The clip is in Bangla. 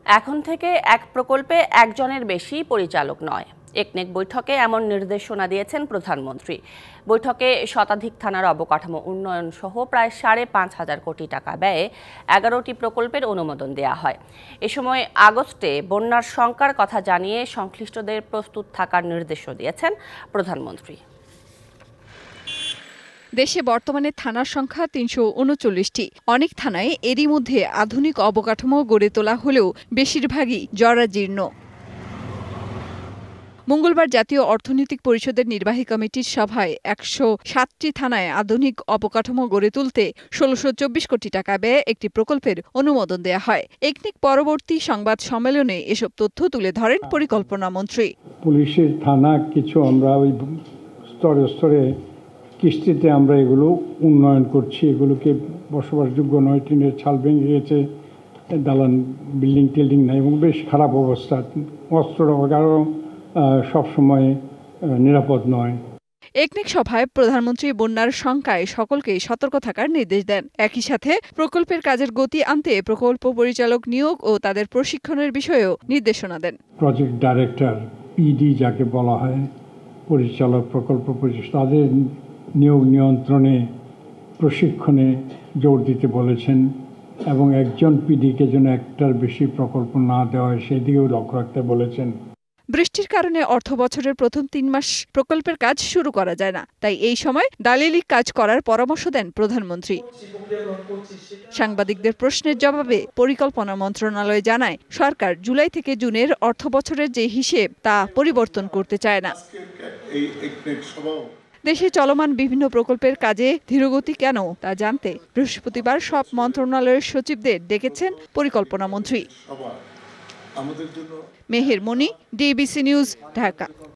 এখন থেকে এক প্রকল্পে একজনের বেশি পরিচালক নয়। একনেক বৈঠকে এমন নির্দেশনা দিয়েছেন প্রধানমন্ত্রী। বৈঠকে শতাধিক থানার অবকাঠামো উন্নয়ন সহ প্রায় ৫,৫০০ কোটি টাকা ব্যয়ে ১১টি প্রকল্পের অনুমোদন দেওয়া হয়। এ সময় আগস্টে বন্যার শঙ্কার কথা জানিয়ে সংশ্লিষ্টদের প্রস্তুত থাকার নির্দেশও দিয়েছেন প্রধানমন্ত্রী। দেশে বর্তমানে থানার সংখ্যা ৩৩৯টি। অনেক থানায় এরই মধ্যে আধুনিক অবকাঠামো গড়ে তোলা হলেও বেশিরভাগই জরাজীর্ণ। মঙ্গলবার জাতীয় অর্থনৈতিক পরিষদের নির্বাহী কমিটির সভায় ১০৭টি থানায় আধুনিক অবকাঠামো গড়ে তুলতে ১৬২৪ কোটি টাকা ব্যয়ে একটি প্রকল্পের অনুমোদন দেওয়া হয়। একনেক পরবর্তী সংবাদ সম্মেলনে এসব তথ্য তুলে ধরেন পরিকল্পনা মন্ত্রী। পুলিশের থানা কিছু আমরা ওই স্তরে স্তরে কিস্তিতে আমরা এগুলো উন্নয়ন করছি। এগুলোকে বসবাসযোগ্য নয়, টিনের ছাল ভেঙে গেছে, দালান বিল্ডিং টিল্ডিং নাই এবং বেশ খারাপ অবস্থা। অস্ত্রাগারও সবসময় নিরাপদ নয়। একনেক সভায় প্রধানমন্ত্রী বন্যার শঙ্কায় সকলকে সতর্ক থাকার নির্দেশ দেন। একই সাথে প্রকল্পের কাজের গতি আনতে প্রকল্প পরিচালক নিয়োগ ও তাদের প্রশিক্ষণের বিষয়েও নির্দেশনা দেন। প্রজেক্ট ডাইরেক্টর পিডি যাকে বলা হয়, পরিচালক প্রকল্প পরিচালক, তাদের নিয়োগ নিয়ন্ত্রণে প্রশিক্ষণে জোর দিতে বলেছেন এবং একজন পিডিকে যেন একটার বেশি প্রকল্প না দেওয়া হয় সেদিকেও লক্ষ্য রাখতে বলেছেন। বৃষ্টির কারণে অর্থ বছরের প্রথম ৩ মাস প্রকল্পের কাজ শুরু করা যায় না, তাই এই সময় দালিলিক কাজ করার পরামর্শ দেন প্রধানমন্ত্রী। সাংবাদিকদের প্রশ্নের জবাবে পরিকল্পনা মন্ত্রণালয় জানায়, সরকার জুলাই থেকে জুনের অর্থ বছরের যে হিসেব তা পরিবর্তন করতে চায় না। দেশে চলমান বিভিন্ন প্রকল্পের কাজে ধীরগতি কেন তা জানতে বৃহস্পতিবার সব মন্ত্রণালয়ের সচিবদের ডেকেছেন পরিকল্পনা মন্ত্রী। মেহের মনি, ডিবিসি নিউজ, ঢাকা।